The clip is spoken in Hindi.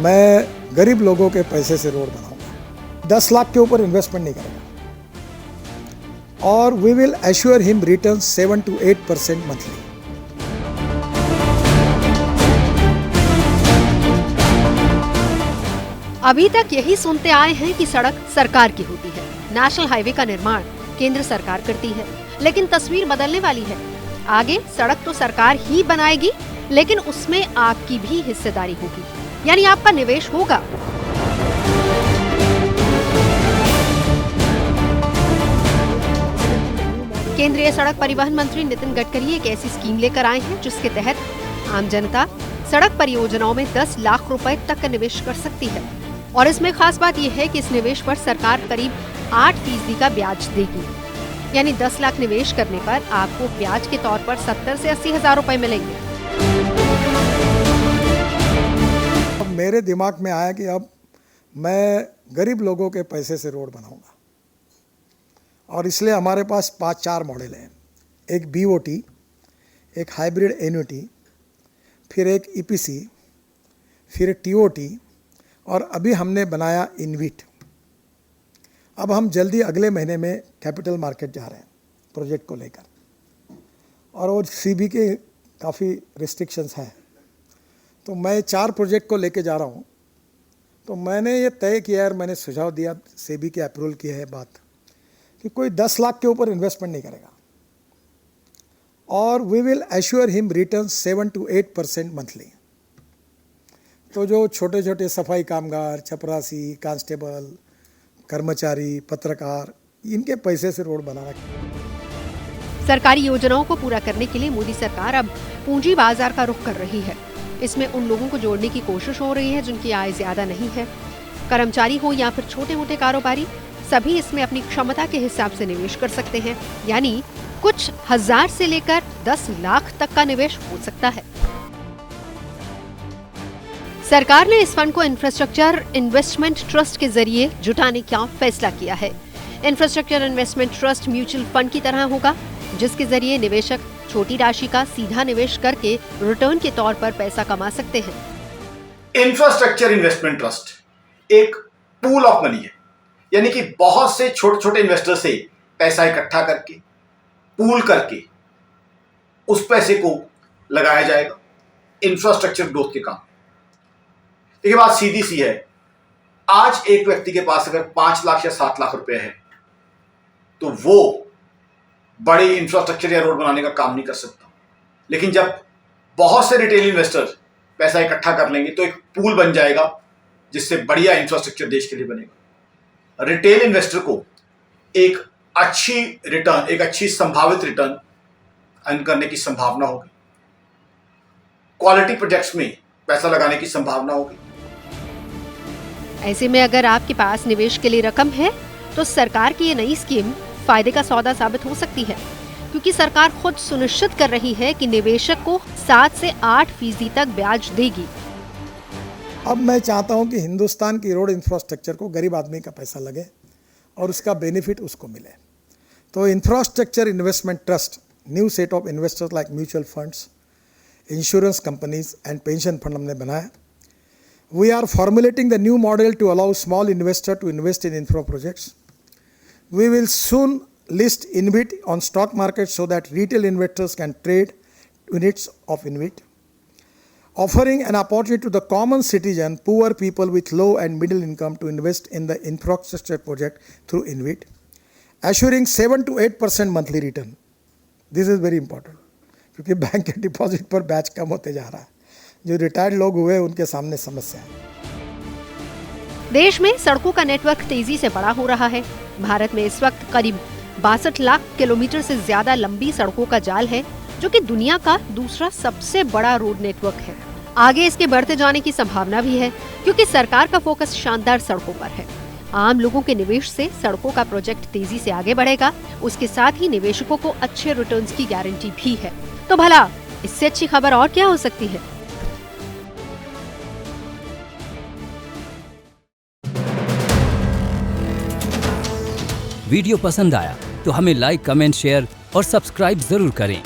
मैं गरीब लोगों के पैसे से रोड बनाऊंगा, 10 लाख के ऊपर इन्वेस्टमेंट नहीं करेगा और we will assure him return 7 to 8% monthly. अभी तक यही सुनते आए हैं कि सड़क सरकार की होती है, नेशनल हाईवे का निर्माण केंद्र सरकार करती है, लेकिन तस्वीर बदलने वाली है। आगे सड़क तो सरकार ही बनाएगी, लेकिन उसमें आपकी भी हिस्सेदारी होगी, यानी आपका निवेश होगा। केंद्रीय सड़क परिवहन मंत्री नितिन गडकरी एक ऐसी स्कीम लेकर आए हैं जिसके तहत आम जनता सड़क परियोजनाओं में 10 लाख रुपए तक का निवेश कर सकती है। और इसमें खास बात यह है कि इस निवेश पर सरकार करीब 8% का ब्याज देगी, यानी 10 लाख निवेश करने पर आपको ब्याज के तौर पर 70 से 80 हजार रुपए मिलेंगे। अब मेरे दिमाग में आया कि अब मैं गरीब लोगों के पैसे से रोड बनाऊंगा और इसलिए हमारे पास 4 मॉडल हैं। एक BOT, एक हाइब्रिड एन्युटी, फिर एक EPC, फिर एक TOT और अभी हमने बनाया इनविट। अब हम जल्दी अगले महीने में कैपिटल मार्केट जा रहे हैं प्रोजेक्ट को लेकर और वो CB के काफ़ी रिस्ट्रिक्शंस हैं, तो मैं 4 प्रोजेक्ट को लेके जा रहा हूँ। तो मैंने ये तय किया है, मैंने सुझाव दिया, SEBI के अप्रूवल की है बात कि कोई 10 लाख के ऊपर इन्वेस्टमेंट नहीं करेगा और we will assure him return 7 to 8% monthly. तो जो छोटे छोटे सफाई कामगार, चपरासी, कांस्टेबल, कर्मचारी, पत्रकार, इनके पैसे से रोड बनाना। सरकारी योजनाओं को पूरा करने के लिए मोदी सरकार अब पूंजी बाजार का रुख कर रही है। इसमें उन लोगों को जोड़ने की कोशिश हो रही है जिनकी आय ज्यादा नहीं है। कर्मचारी हो या फिर छोटे मोटे कारोबारी, सभी इसमें अपनी क्षमता के हिसाब से निवेश कर सकते हैं, यानी कुछ हजार से लेकर 10 लाख तक का निवेश हो सकता है। सरकार ने इस फंड को इंफ्रास्ट्रक्चर इन्वेस्टमेंट ट्रस्ट के जरिए जुटाने का फैसला किया है। Infrastructure investment trust mutual fund की तरह होगा, जिसके जरिए निवेशक छोटी राशि का सीधा निवेश करके रिटर्न के तौर पर पैसा कमा सकते हैं। इंफ्रास्ट्रक्चर इन्वेस्टमेंट ट्रस्ट एक पूल ऑफ मनी है, यानी कि बहुत से छोटे छोटे इन्वेस्टर से पैसा इकट्ठा करके पूल करके उस पैसे को लगाया जाएगा इंफ्रास्ट्रक्चर ग्रोथ के काम। देखिए, बात सीधी सी है। आज एक व्यक्ति के पास अगर 5 लाख या 7 लाख रुपए है तो वो बड़े इंफ्रास्ट्रक्चर या रोड बनाने का काम नहीं कर सकता, लेकिन जब बहुत से रिटेल इन्वेस्टर पैसा इकट्ठा कर लेंगे तो एक पूल बन जाएगा जिससे बढ़िया इंफ्रास्ट्रक्चर देश के लिए बनेगा। रिटेल इन्वेस्टर को एक अच्छी रिटर्न, एक अच्छी संभावित रिटर्न अर्न करने की संभावना होगी, क्वालिटी प्रोजेक्ट्स में पैसा लगाने की संभावना होगी। ऐसे में अगर आपके पास निवेश के लिए रकम है तो सरकार की ये नई स्कीम फायदे का सौदा साबित हो सकती है, क्योंकि सरकार खुद सुनिश्चित कर रही है कि निवेशक को 7 से 8% तक ब्याज देगी। अब मैं चाहता हूं कि हिंदुस्तान की रोड इंफ्रास्ट्रक्चर को गरीब आदमी का पैसा लगे और उसका बेनिफिट उसको मिले। तो infrastructure investment trust, new set of investors like mutual funds, insurance companies and pension fund हमने बनाया। We are formulating the new model to allow small investor to invest in infra projects. We will soon list InvIT on stock market so that retail investors can trade units of InvIT, offering an opportunity to the common citizen, poor people with low and middle income to invest in the infrastructure project through InvIT, assuring 7 to 8% monthly return. This is very important, क्योंकि बैंक के डिपॉजिट पर ब्याज कम होते जा रहा है। जो रिटायर्ड लोग हुए उनके सामने समस्या है। देश में सड़कों का नेटवर्क तेजी से बड़ा हो रहा है। भारत में इस वक्त करीब 62 लाख किलोमीटर से ज्यादा लंबी सड़कों का जाल है, जो कि दुनिया का दूसरा सबसे बड़ा रोड नेटवर्क है। आगे इसके बढ़ते जाने की संभावना भी है, क्योंकि सरकार का फोकस शानदार सड़कों पर है। आम लोगों के निवेश से सड़कों का प्रोजेक्ट तेजी से आगे बढ़ेगा। उसके साथ ही निवेशकों को अच्छे रिटर्न्स की गारंटी भी है। तो भला इससे अच्छी खबर और क्या हो सकती है? वीडियो पसंद आया तो हमें लाइक, कमेंट, शेयर और सब्सक्राइब जरूर करें।